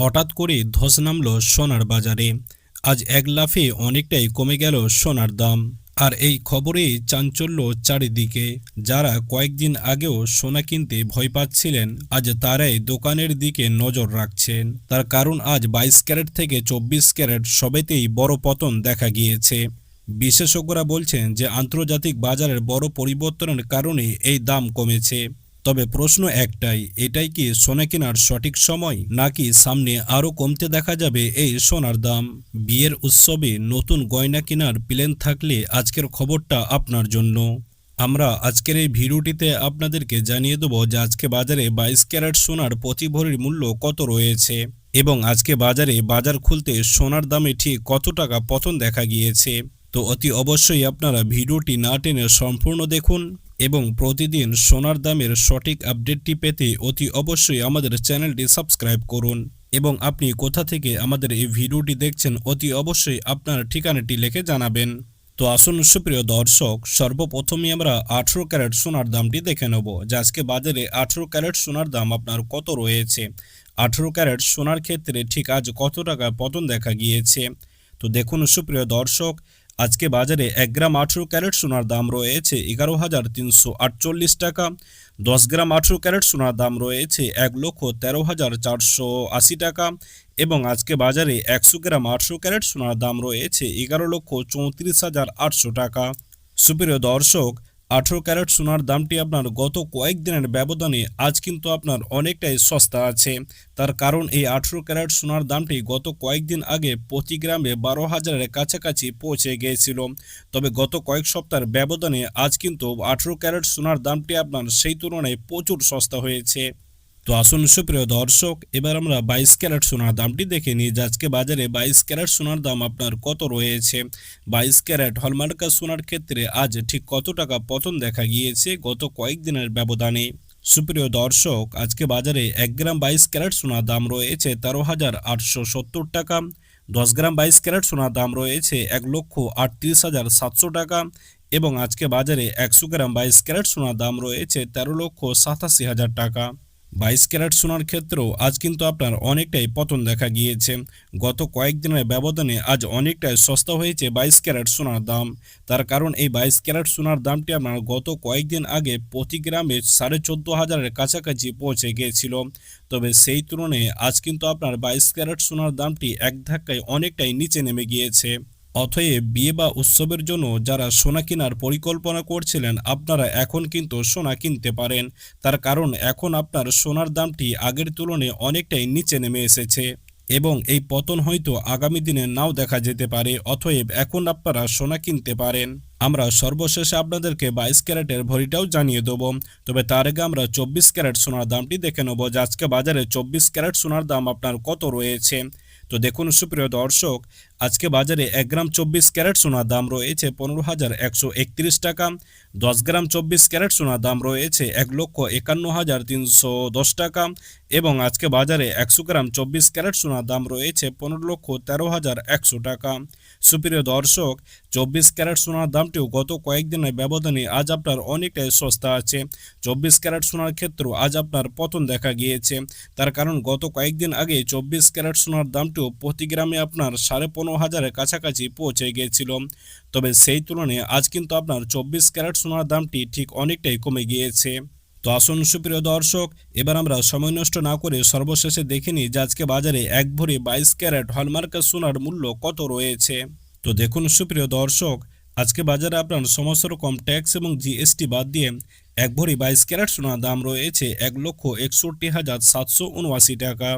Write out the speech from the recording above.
হঠাৎ করে ধস নামল সোনার বাজারে। আজ এক লাফে অনেকটাই কমে গেল সোনার দাম। আর এই খবরে চাঞ্চল্য চারিদিকে। যারা কয়েকদিন আগেও সোনা কিনতে ভয় পাচ্ছিলেন, আজ তারাই দোকানের দিকে নজর রাখছেন। তার কারণ আজ 22 ক্যারেট থেকে 24 ক্যারেট সবেতেই বড় পতন দেখা গিয়েছে। বিশেষজ্ঞরা বলছেন যে আন্তর্জাতিক বাজারের বড় পরিবর্তনের কারণে এই দাম কমেছে। তবে প্রশ্ন একটাই, এটাই কি সোনা কেনার সঠিক সময়, নাকি সামনে আরও কমতে দেখা যাবে এই সোনার দাম? বিয়ের উৎসবে নতুন গয়না কেনার প্ল্যান থাকলে আজকের খবরটা আপনার জন্য। আমরা আজকের এই ভিডিওটিতে আপনাদেরকে জানিয়ে দেবো যে আজকে বাজারে 22 ক্যারেট সোনার প্রতি ভরির মূল্য কত রয়েছে এবং আজকে বাজারে বাজার খুলতে সোনার দামে ঠিক কত টাকা পতন দেখা গিয়েছে। তো অতি অবশ্যই আপনারা ভিডিওটি না টেনে সম্পূর্ণ দেখুন এবং প্রতিদিন সোনার দামের সঠিক আপডেটটি পেতে অতি অবশ্যই আমাদের চ্যানেলটি সাবস্ক্রাইব করুন। এবং আপনি কোথা থেকে আমাদের এই ভিডিওটি দেখছেন অতি অবশ্যই আপনার ঠিকানাটি লিখে জানাবেন। তো আসুন সুপ্রিয় দর্শক, সর্বপ্রথমে আমরা 18 ক্যারেট সোনার দামটি দেখে নেব যে আজকে বাজারে 18 ক্যারেট সোনার দাম আপনার কত রয়েছে। 18 ক্যারেট সোনার ক্ষেত্রে ঠিক আজ কত টাকা পতন দেখা গিয়েছে। তো দেখুন সুপ্রিয় দর্শক, আজকে বাজারে 1 গ্রাম 18 ক্যারেট সোনার দাম রয়েছে 11,348 টাকা। 10 গ্রাম 18 ক্যারেট সোনার দাম রয়েছে 1,13,480 টাকা এবং আজকে বাজারে 100 গ্রাম 18 ক্যারেট সোনার দাম রয়েছে 11,34,800 টাকা। সুপ্রিয় দর্শক, 18 ক্যারেট সোনার দামটি আপনার গত কয়েকদিনের ব্যবধানে আজ কিন্তু আপনার অনেকটাই সস্তা আছে। তার কারণ এই 18 ক্যারেট সোনার দামটি গত কয়েকদিন আগে প্রতি গ্রামে 12,000-এর কাছাকাছি পৌঁছে গিয়েছিল। তবে গত কয়েক সপ্তাহের ব্যবধানে আজ কিন্তু 18 ক্যারেট সোনার দামটি আপনার সেই তুলনায় প্রচুর সস্তা হয়েছে। তো আসুন সুপ্রিয় দর্শক, এবার আমরা 22 ক্যারেট সোনার দামটি দেখে নিই যে আজকে বাজারে 22 ক্যারেট সোনার দাম আপনার কত রয়েছে। 22 ক্যারেট হলমার্কা সোনার ক্ষেত্রে আজ ঠিক কত টাকা পতন দেখা গিয়েছে গত কয়েকদিনের ব্যবধানে। সুপ্রিয় দর্শক, আজকে বাজারে 1 গ্রাম 22 ক্যারেট সোনার দাম রয়েছে 13,870 টাকা। 10 গ্রাম 22 ক্যারেট সোনার দাম রয়েছে 1,38,700 টাকা এবং আজকে বাজারে 100 গ্রাম 22 ক্যারেট সোনার দাম রয়েছে 13,87,000 টাকা। 22 ক্যারেট সোনার ক্ষেত্রেও আজ কিন্তু আপনার অনেকটাই পতন দেখা গিয়েছে। গত কয়েকদিনের ব্যবধানে আজ অনেকটাই সস্তা হয়েছে 22 ক্যারেট সোনার দাম। তার কারণ এই 22 ক্যারেট সোনার দামটি আপনার গত কয়েকদিন আগে প্রতি গ্রামে 14,500-এর কাছাকাছি পৌঁছে গিয়েছিল। তবে সেই তুলনায় আজ কিন্তু আপনার 22 ক্যারেট সোনার দামটি এক ধাক্কায় অনেকটাই নিচে নেমে গিয়েছে। অতএব বিয়ে বা উৎসবের জন্য যারা সোনা কেনার পরিকল্পনা করছিলেন, আপনারা এখন কিন্তু সোনা কিনতে পারেন। তার কারণ এখন আপনার সোনার দামটি আগের তুলনায় অনেকটাই নিচে নেমে এসেছে এবং এই পতন হয়তো আগামী দিনে নাও দেখা যেতে পারে। অতএব এখন আপনারা সোনা কিনতে পারেন। আমরা সর্বশেষে আপনাদেরকে 22 ক্যারেটের ভরিটাও জানিয়ে দেবো। তবে তার আগে আমরা 24 ক্যারেট সোনার দামটি দেখে নেব যে আজকে বাজারে 24 ক্যারেট সোনার দাম আপনার কত রয়েছে। তো দেখুন সুপ্রিয় দর্শক, আজকে বাজারে 1 গ্রাম 24 ক্যারেট সোনার দাম রয়েছে 15,131 টাকা। 10 গ্রাম 24 ক্যারেট সোনার দাম রয়েছে 1,51,310 টাকা এবং আজকে বাজারে 100 গ্রাম 24 ক্যারেট সোনার দাম রয়েছে 15,13,100 টাকা। সুপ্রিয় দর্শক, 24 ক্যারেট সোনার দামটিও গত কয়েকদিনের ব্যবধানে আজ আপনার অনেকটাই সস্তা আছে। 24 ক্যারেট সোনার ক্ষেত্রেও আজ আপনার পতন দেখা গিয়েছে। তার কারণ গত কয়েকদিন আগে 24 ক্যারেট সোনার দামটিও প্রতি গ্রামে আপনার 15,500-এর কাছাকাছি পৌঁছে গিয়েছিল। তবে সেই তুলনায় আজ কিন্তু আপনার 24 ক্যারেট সোনার দামটি ঠিক অনেকটাই কমে গিয়েছে। তো আসুন সুপ্রিয় দর্শক, এবার আমরা সময় নষ্ট না করে সর্বশেষে দেখে নিই যে আজকে বাজারে 1 ভরি 22 ক্যারেট হলমার্কা সোনার মূল্য কত রয়েছে। তো দেখুন সুপ্রিয় দর্শক, আজকে বাজারে আপনার সমস্ত রকম ট্যাক্স এবং জিএসটি বাদ দিয়ে 1 ভরি 22 ক্যারেট সোনার দাম রয়েছে 1,61,779 টাকা।